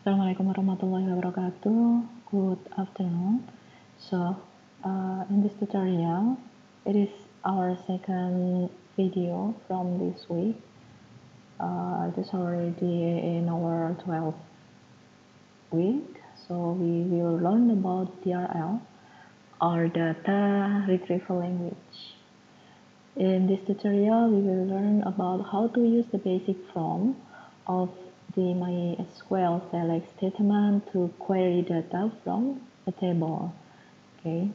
Assalamualaikum warahmatullahi wabarakatuh. Good afternoon. In this tutorial, it is our second video from this week. It is already in our 12th week. So we will learn about DRL, or Data Retrieval Language. In this tutorial, we will learn about how to use the basic form of the MySQL select statement to query data from a table. Okay,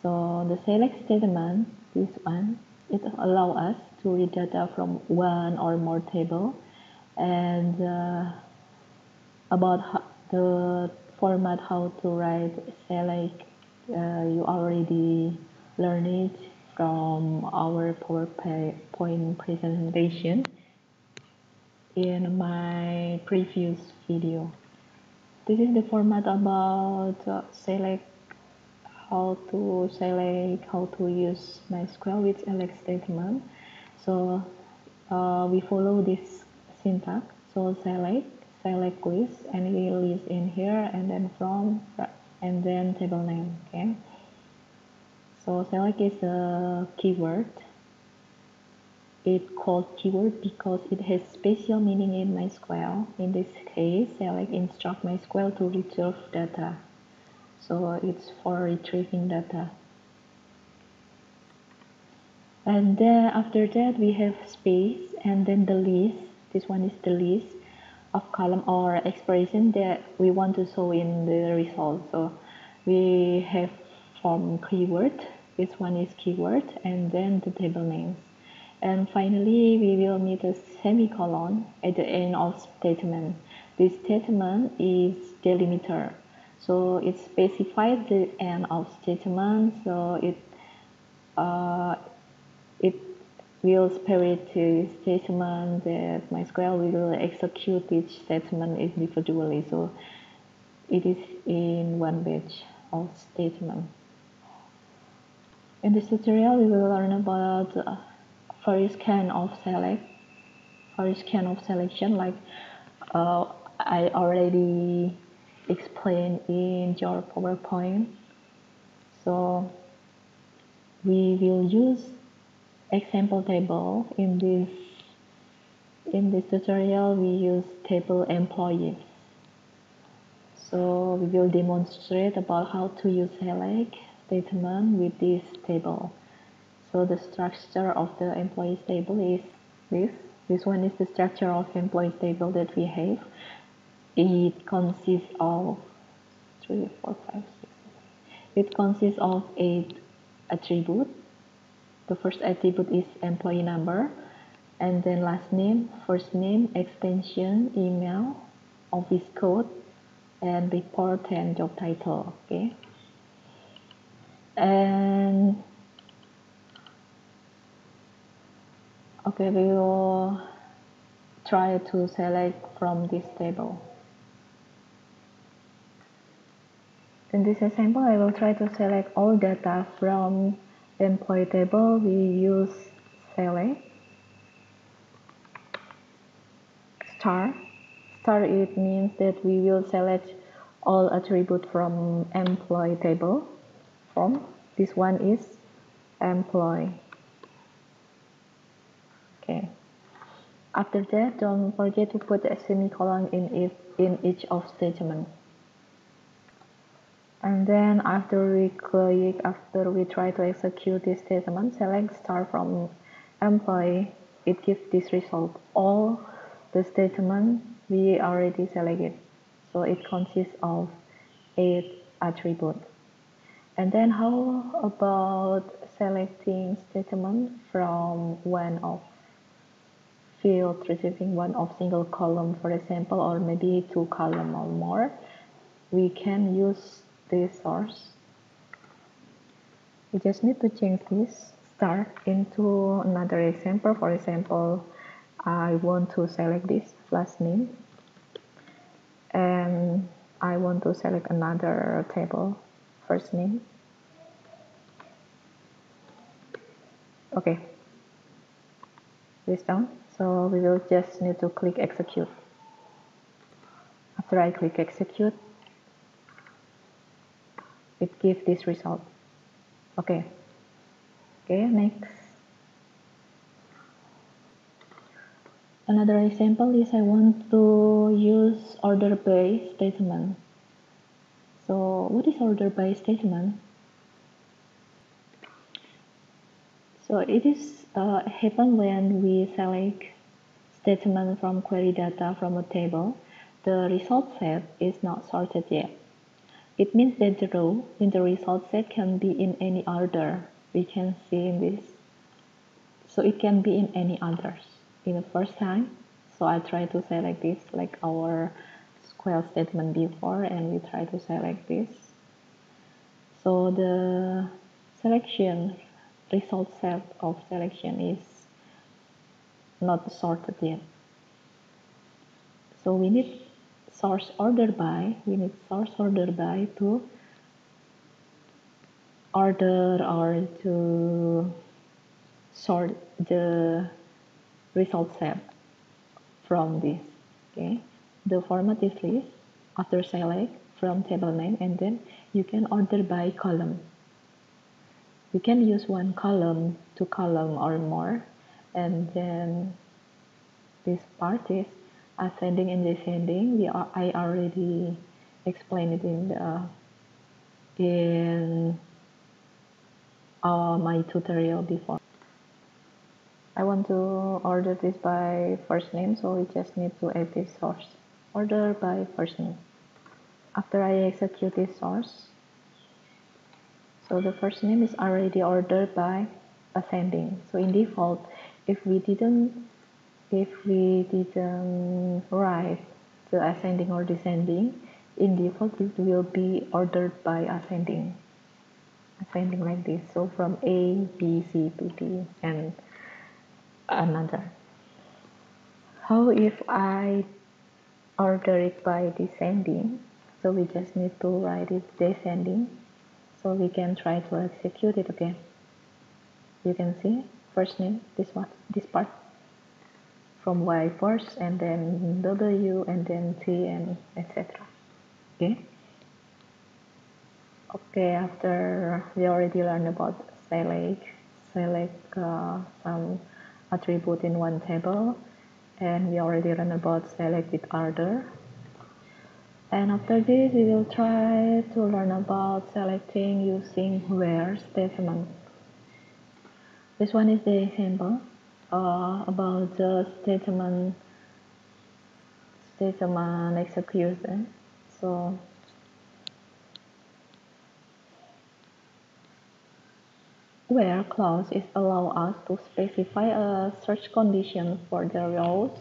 so the select statement, this one, it allows us to read data from one or more table, and about the format, how to write select, you already learned it from our PowerPoint presentation in my previous video. This is the format about select, how to use MySQL with select statement. So we follow this syntax. So select list, any list in here, and then from, and then table name. Okay. So select is a keyword. It's called keyword because it has special meaning in MySQL. In this case, select instruct MySQL to retrieve data. So it's for retrieving data. And then after that we have space, and then the list. This one is the list of column or expression that we want to show in the result. So we have from keyword. This one is keyword, and then the table names. And finally, we will need a semicolon at the end of statement. This statement is delimiter. So it specifies the end of statement. So it will separate the statement that MySQL will execute each statement individually. So it is in one batch of statement. In this tutorial, we will learn about first kind of selection, like I already explained in your PowerPoint. So we will use example table. In this tutorial, we use table employees. So we will demonstrate about how to use select statement with this table. So the structure of the employees table is this. This one is the structure of employees table that we have. It consists of 3, 4, 5, 6. It consists of 8 attributes. The first attribute is employee number, and then last name, first name, extension, email, office code, and report and job title. Okay. And okay, we will try to select from this table. In this example, I will try to select all data from employee table. We use select star. Star, it means that we will select all attributes from employee table. From this one is employee. Okay. After that, don't forget to put a semicolon in each of statement. And then after we try to execute this statement, select star from employee, it gives this result. All the statement we already selected. So it consists of 8 attributes. And then how about selecting statement from one of field, retrieving one of single column, for example, or maybe 2 column or more? We can use this source. We just need to change this star into another example. For example, I want to select this last name, and I want to select another table, first name. Okay, this done. So we will just need to click execute. After I click execute, it gives this result. Okay, next. Another example is I want to use order by statement. So what is order by statement? So it is happen when we select statement from query data from a table. The result set is not sorted yet. It means that the row in the result set can be in any order. We can see in this. So it can be in any others. In the first time, so I try to select this like our SQL statement before, and we try to select this. So the selection result set of selection is not sorted yet. So we need source order by. We need source order by to order or to sort the result set from this. Okay, the format is list. After select from table name, and then you can order by column. You can use one column, two column or more, and then this part is ascending and descending. I already explained it in my tutorial before. I want to order this by first name, so we just need to add this source. Order by first name. After I execute this source, so the first name is already ordered by ascending. So in default, if we didn't write the ascending or descending, in default it will be ordered by ascending like this. So from A, B, C to D and another. How if I order it by descending? So we just need to write it descending. So we can try to execute it again. You can see first name, this part. From Y first, and then W, and then T, and etc. Okay, after we already learned about select some attribute in one table, and we already learned about select with order. And after this, we will try to learn about selecting using where statement. This one is the example about the statement execution. So where clause is allow us to specify a search condition for the rows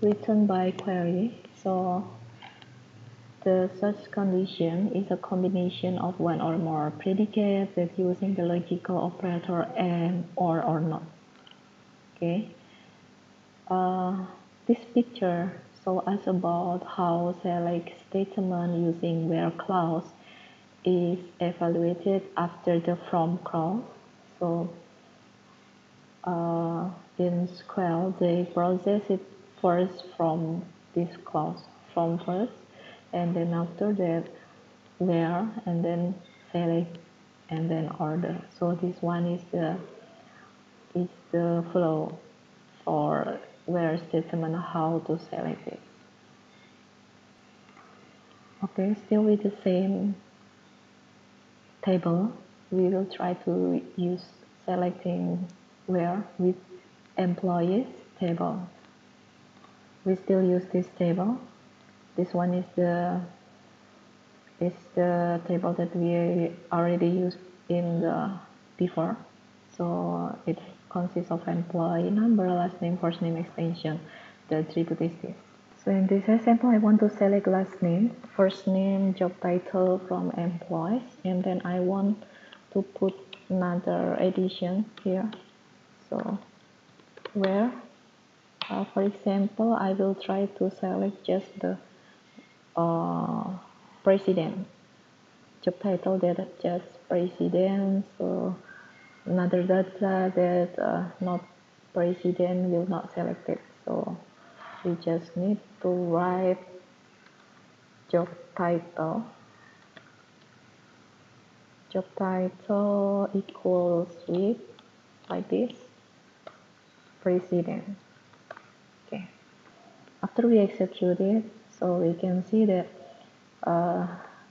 written by query. So the search condition is a combination of one or more predicates that using the logical operator and or not. Okay. This picture shows us about how select statement using where clause is evaluated after the from clause. So in SQL, they process it first from this clause, from first, and then after that, where, and then select, and then order. So this one is the flow for where statement, how to select it. Okay, still with the same table, we will try to use selecting where with employees table. We still use this table. This one is the table that we already used in the before. So it consists of employee number, last name, first name, extension. The attribute is this. So in this example, I want to select last name, first name, job title from employees, and then I want to put another addition here. So where, for example, I will try to select just the president. Job title that just president, so another data that not president will not select it. So we just need to write job title. Job title equals with, like this, president. Okay. After we execute it, so we can see that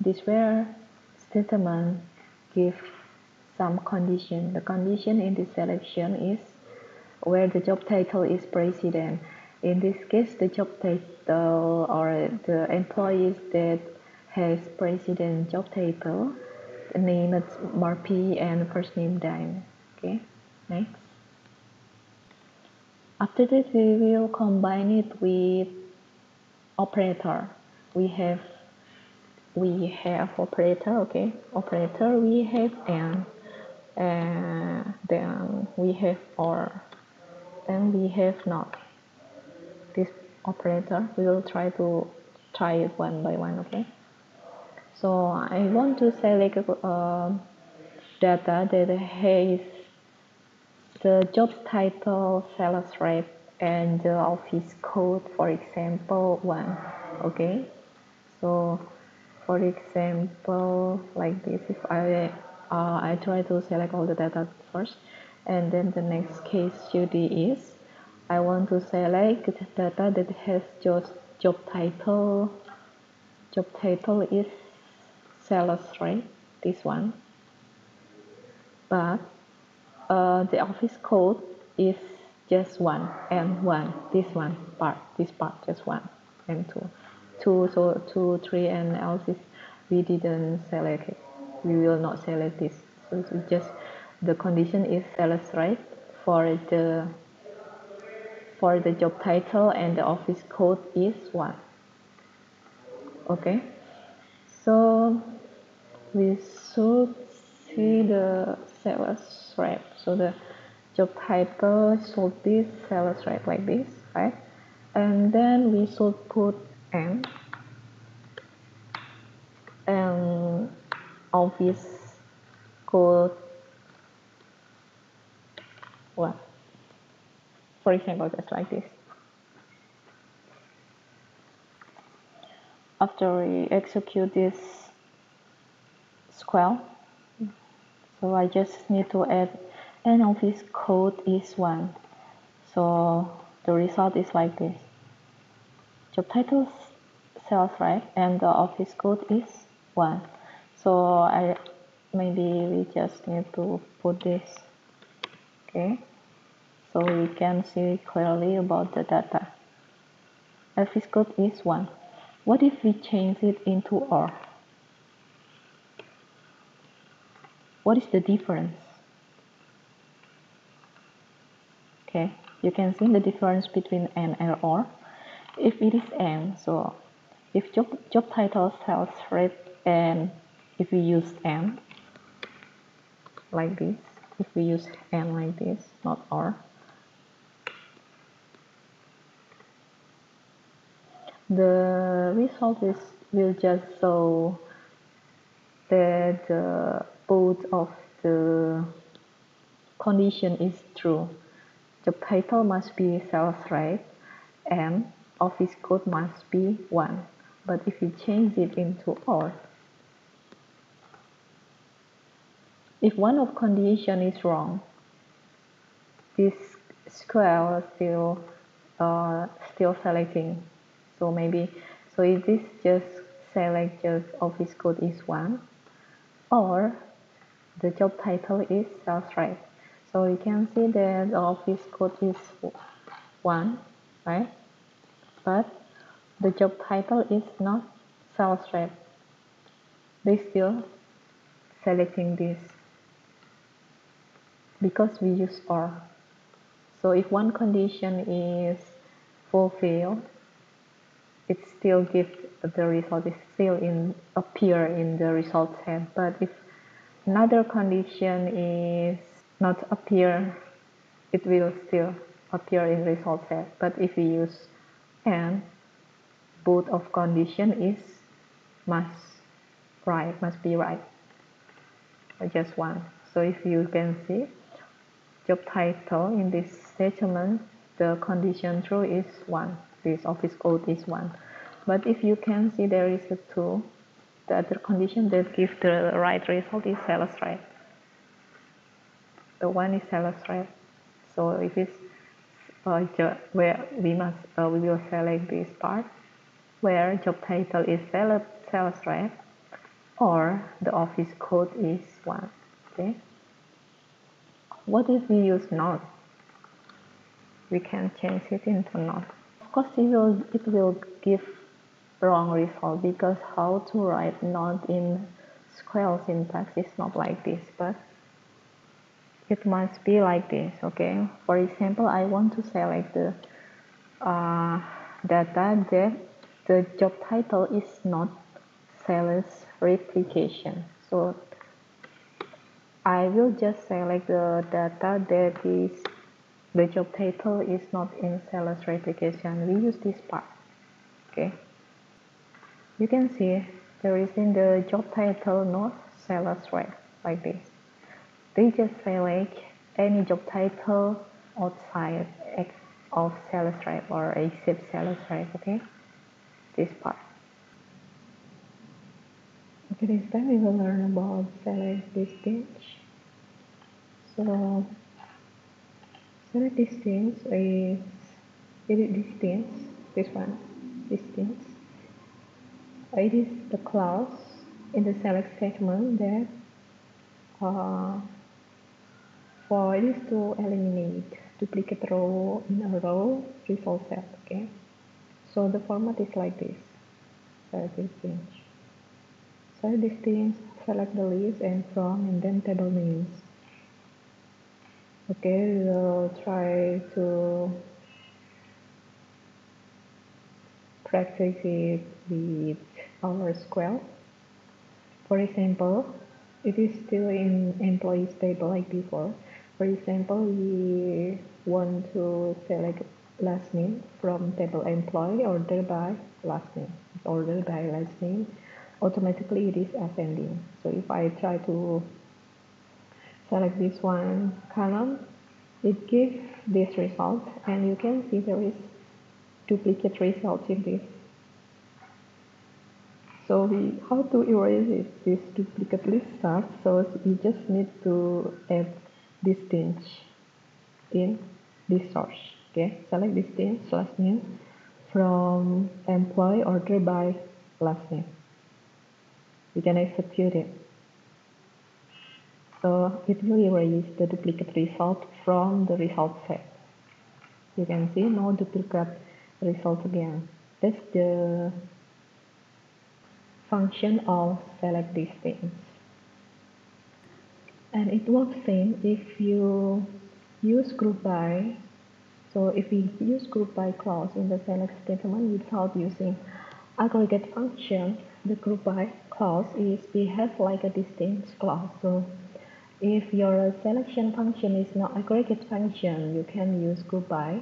this where statement give some condition. The condition in this selection is where the job title is president. In this case, the job title or the employees that has president job title, the name is Marpi and first name Dime. Okay, next. After that, we will combine it with operator. We have operator. Okay, operator. We have and then we have or, then we have not. This operator, we will try it one by one. Okay, so I want to select data that has the job title, sales rep, and the office code, for example, 1. Okay, so for example, like this, if I try to select all the data first, and then the next case study is I want to select the data that has just job title. Job title is sales rep, this one, but the office code is just 1 and 1. This part just 1 and 2. So 2, 3, and else is we didn't select it. We will not select this. So it's just the condition is sales rep for the job title, and the office code is 1. Okay, so we should see the sales rep. So the job title should be sales rep, like this, right? And then we should put and office code 1. For example, just like this. After we execute this SQL, so I just need to add an office code is 1. So the result is like this. Job title sales rep and the office code is 1. So maybe we just need to put this. Okay, so we can see clearly about the data. Office code is 1. What if we change it into OR? What is the difference? Okay, you can see the difference between and OR. If it is and, so if job title sales rep, and if we use and like this, if we use and like this, not or, the result will just show that both of the condition is true. Job title must be sales rep and office code must be 1. But if you change it into or, if one of condition is wrong, this SQL still selecting. So maybe, so if this just select just office code is 1, or the job title is sales rep. So you can see that the office code is 1, right? But the job title is not sales rep. They still selecting this because we use or. So if one condition is fulfilled, it still gives the result, is still appear in the result set. But if another condition is not appear, it will still appear in result set. But if we use and, both of condition is must be right, or just 1. So if you can see job title in this statement, the condition true is 1. This office code is 1. But if you can see there is a two, the other condition that gives the right result is sales rate. The one is sales rate. So if it's where we will select this part where job title is sales rate or the office code is 1. Okay. What if we use not? We can change it into not. Of course, it will give wrong result because how to write not in SQL syntax is not like this, but it must be like this. Okay. For example, I want to select the data that the job title is not sales replication. So I will just select the data that is the job title is not in sales replication. We use this part. Okay. You can see there is in the job title not sales rate like this. They just select any job title outside of sales rate or except sales rate. Okay. This part. Okay, this time we will learn about select distance. So select distance is distance. This one, distance. It is the clause in the select statement that for it is to eliminate duplicate row in a row result set. Okay, so the format is like this. Select distance. Select distance, select the list and from and then table names. Okay, we will try to practice it with our SQL. For example, it is still in employees table like before. For example, we want to select last name from table employee ordered by last name. Ordered by last name, automatically it is ascending. So if I try to select this one column, it gives this result, and you can see there is duplicate results in this. So how to erase it? This duplicate list starts, so we just need to add distance in this source. Okay, select distance last name from employee ordered by last name. We can execute it. So it will erase the duplicate result from the result set. You can see no duplicate result again. That's the function of select distance. And it works same if you use group by. So if we use group by clause in the select statement without using aggregate function, the group by clause is behave like a distance clause. So if your selection function is not aggregate function, you can use group by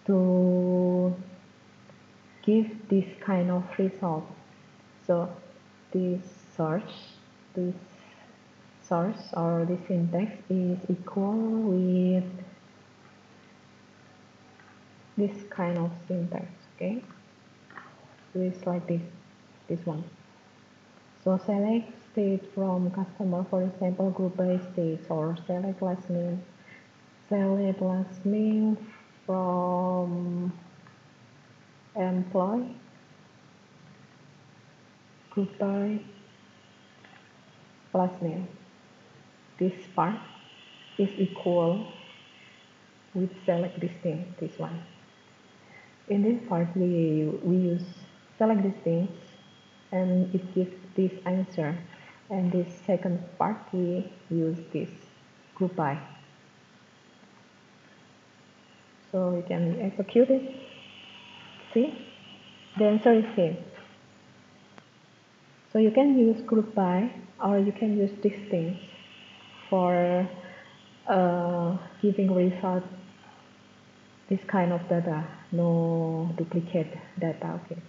to give this kind of result. So this source or this syntax is equal with this kind of syntax. Okay, so it's like this one. So select state from customer, for example, group by states, or select last name. Select last name from employee, group by last name. This part is equal with select distance, this one. In this part, we use select distance and it gives this answer. And this second part, we use this group by. So we can execute it. See, the answer is same. So you can use group by or you can use distance for giving result this kind of data, no duplicate data. Okay.